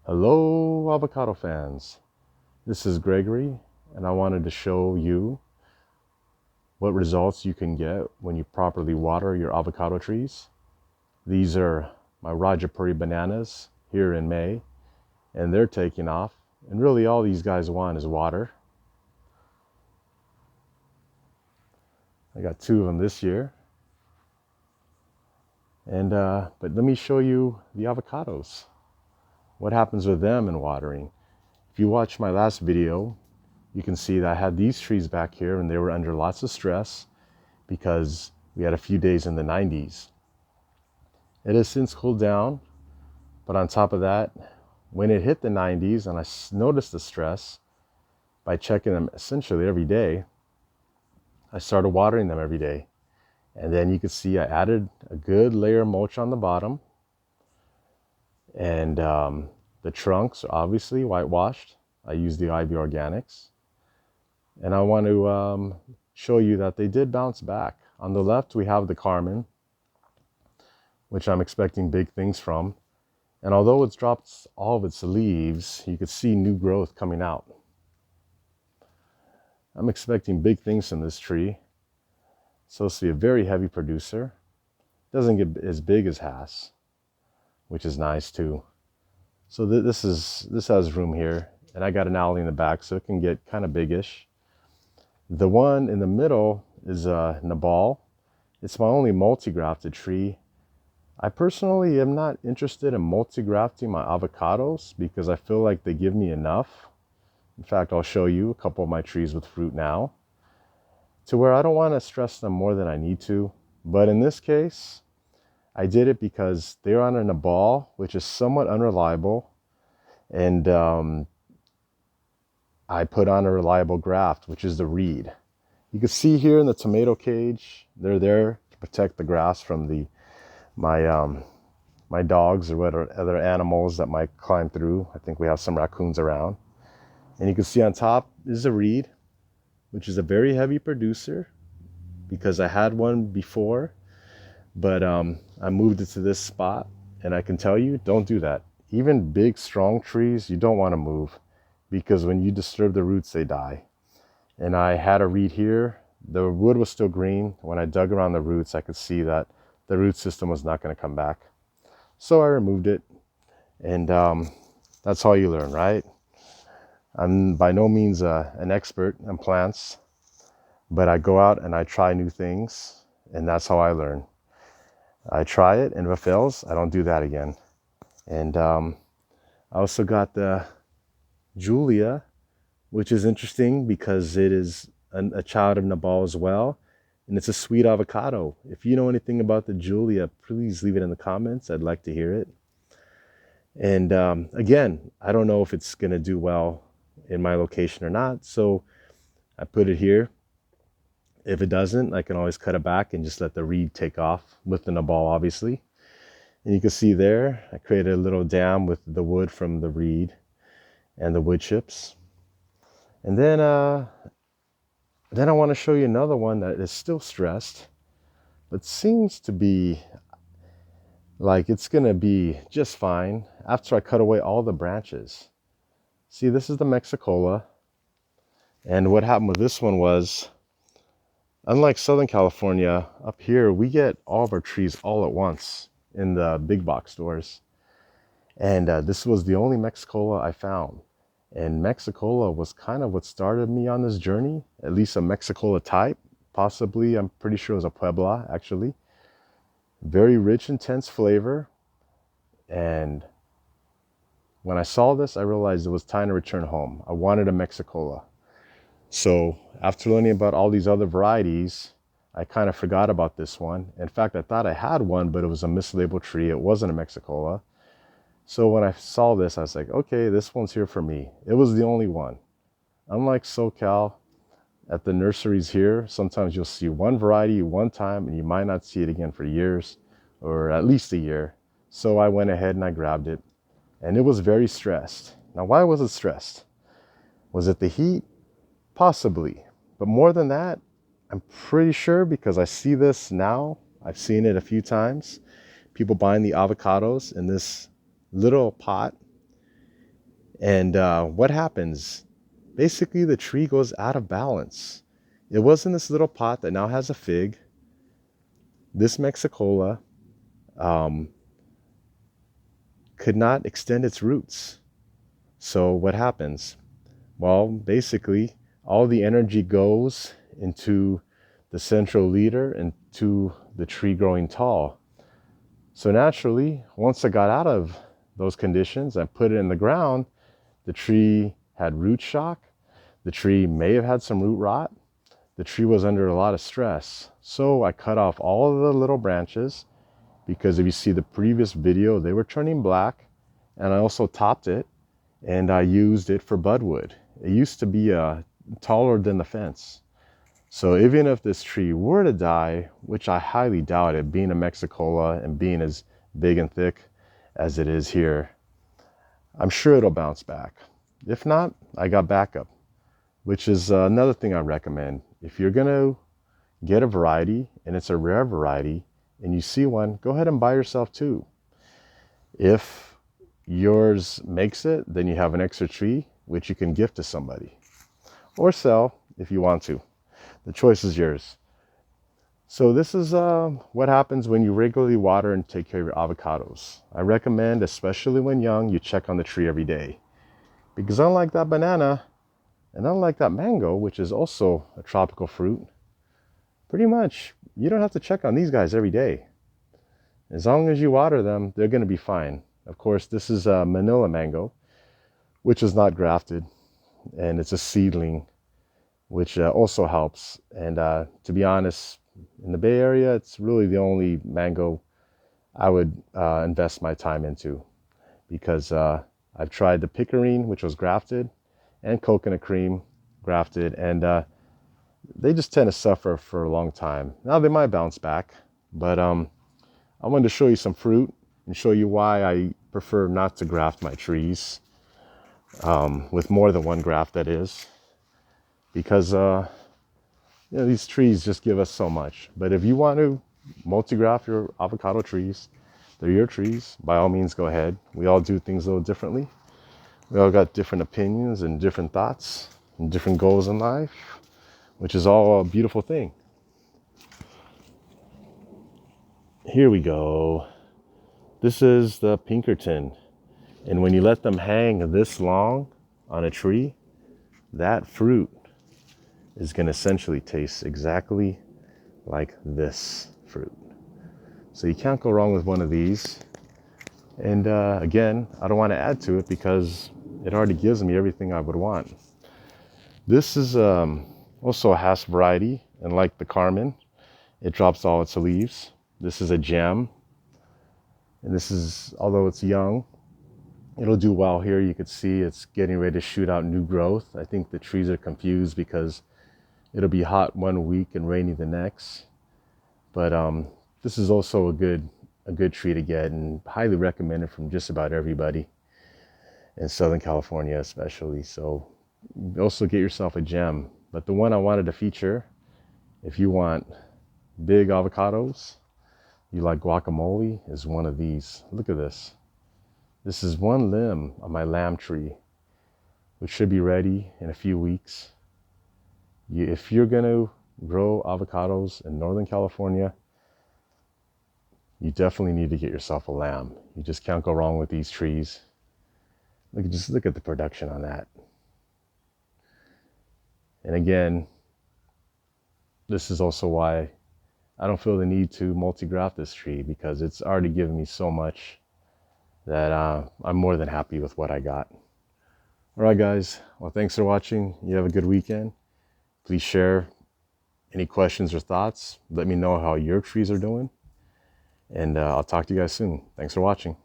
Hello, avocado fans. This is Gregory, and I wanted to show you what results you can get when you properly water your avocado trees. These are my Rajapuri bananas here in May, and they're taking off. And really all these guys want is water. I got 2 of them this year. But let me show you the avocados. What happens with them in watering? If you watch my last video, you can see that I had these trees back here and they were under lots of stress because we had a few days in the 90s. It has since cooled down, but on top of that, when it hit the 90s and I noticed the stress by checking them essentially every day, I started watering them every day. And then you can see I added a good layer of mulch on the bottom, and the trunks are obviously whitewashed. I used the IB Organics, and I want to show you that they did bounce back. On the left, we have the Carmen, which I'm expecting big things from. And although it's dropped all of its leaves, you can see new growth coming out. I'm expecting big things from this tree. It's supposed to be a very heavy producer. Doesn't get as big as Hass, which is nice too. So this has room here, and I got an alley in the back, so it can get kind of biggish. The one in the middle is Nabal. It's my only multi-grafted tree. I personally am not interested in multi-grafting my avocados because I feel like they give me enough. In fact, I'll show you a couple of my trees with fruit now, to where I don't want to stress them more than I need to. But in this case, I did it because they're on a Nabal, which is somewhat unreliable. And I put on a reliable graft, which is the reed. You can see here in the tomato cage, they're there to protect the grass from my dogs or whatever other animals that might climb through. I think we have some raccoons around. And you can see on top is a reed, which is a very heavy producer because I had one before, but I moved it to this spot, and I can tell you, don't do that. Even big, strong trees, you don't want to move because when you disturb the roots, they die. And I had a reed here. The wood was still green. When I dug around the roots, I could see that the root system was not going to come back. So I removed it, and that's how you learn, right? I'm by no means an expert in plants, but I go out and I try new things, and that's how I learn. I try it, and if it fails, I don't do that again. And I also got the Julia, which is interesting because it is a child of Nabal as well. And it's a sweet avocado. If you know anything about the Julia, please leave it in the comments. I'd like to hear it. And again, I don't know if it's going to do well in my location or not. So I put it here. If it doesn't, I can always cut it back and just let the reed take off with the Nabal, obviously. And you can see there, I created a little dam with the wood from the reed and the wood chips. And then I want to show you another one that is still stressed, but seems to be like it's going to be just fine after I cut away all the branches. See, this is the Mexicola. And what happened with this one was, unlike Southern California, up here, we get all of our trees all at once in the big box stores. And this was the only Mexicola I found. And Mexicola was kind of what started me on this journey, at least a Mexicola type. Possibly, I'm pretty sure it was a Puebla, actually. Very rich, intense flavor. And when I saw this, I realized it was time to return home. I wanted a Mexicola. So after learning about all these other varieties, I kind of forgot about this one. In fact, I thought I had one, but it was a mislabeled tree. It wasn't a Mexicola. So when I saw this, I was like, okay, this one's here for me. It was the only one. Unlike SoCal, at the nurseries here, sometimes you'll see one variety one time and you might not see it again for years or at least a year. So I went ahead and I grabbed it, and it was very stressed. Now, why was it stressed? Was it the heat? Possibly. But more than that, I'm pretty sure because I see this now. I've seen it a few times. People buying the avocados in this little pot, And what happens? Basically, the tree goes out of balance. It was in this little pot that now has a fig. This Mexicola um, could not extend its roots. So what happens? Well, basically, all the energy goes into the central leader and to the tree growing tall. So naturally, once I got out of those conditions, I put it in the ground, the tree had root shock. The tree may have had some root rot. The tree was under a lot of stress. So I cut off all of the little branches, because if you see the previous video, they were turning black. And I also topped it, and I used it for budwood. It used to be taller than the fence. So even if this tree were to die, which I highly doubt it, being a Mexicola and being as big and thick as it is here, I'm sure it'll bounce back. If not, I got backup, which is another thing I recommend. If you're gonna get a variety and it's a rare variety and you see one, go ahead and buy yourself two. If yours makes it, then you have an extra tree which you can gift to somebody or sell if you want to. The choice is yours. So this is what happens when you regularly water and take care of your avocados. I recommend, especially when young, you check on the tree every day, because unlike that banana and unlike that mango, which is also a tropical fruit, pretty much you don't have to check on these guys every day. As long as you water them, they're going to be fine. Of course, this is a Manila mango, which is not grafted, and it's a seedling, which also helps. And to be honest, in the Bay Area, it's really the only mango I would invest my time into, because I've tried the pickering, which was grafted, and coconut cream grafted, and they just tend to suffer for a long time. Now they might bounce back, but I wanted to show you some fruit and show you why I prefer not to graft my trees with more than one graft, that is, because these trees just give us so much. But if you want to multi-graft your avocado trees, they're your trees. By all means, go ahead. We all do things a little differently. We all got different opinions and different thoughts and different goals in life, which is all a beautiful thing. Here we go. This is the Pinkerton. And when you let them hang this long on a tree, that fruit is going to essentially taste exactly like this fruit. So you can't go wrong with one of these. And again, I don't want to add to it because it already gives me everything I would want. This is also a Hass variety, and like the Carmen, it drops all its leaves. This is a gem, and this is, although it's young, it'll do well here. You can see it's getting ready to shoot out new growth. I think the trees are confused because it'll be hot one week and rainy the next. But this is also a good tree to get, and highly recommended from just about everybody in Southern California especially. So also get yourself a gem. But the one I wanted to feature, if you want big avocados, you like guacamole, is one of these. Look at this. This is one limb of my lamb tree, which should be ready in a few weeks. If you're going to grow avocados in Northern California, you definitely need to get yourself a lamb. You just can't go wrong with these trees. Just look at the production on that. And again, this is also why I don't feel the need to multi-graft this tree, because it's already given me so much that I'm more than happy with what I got. All right, guys. Well, thanks for watching. You have a good weekend. Please share any questions or thoughts. Let me know how your trees are doing. And I'll talk to you guys soon. Thanks for watching.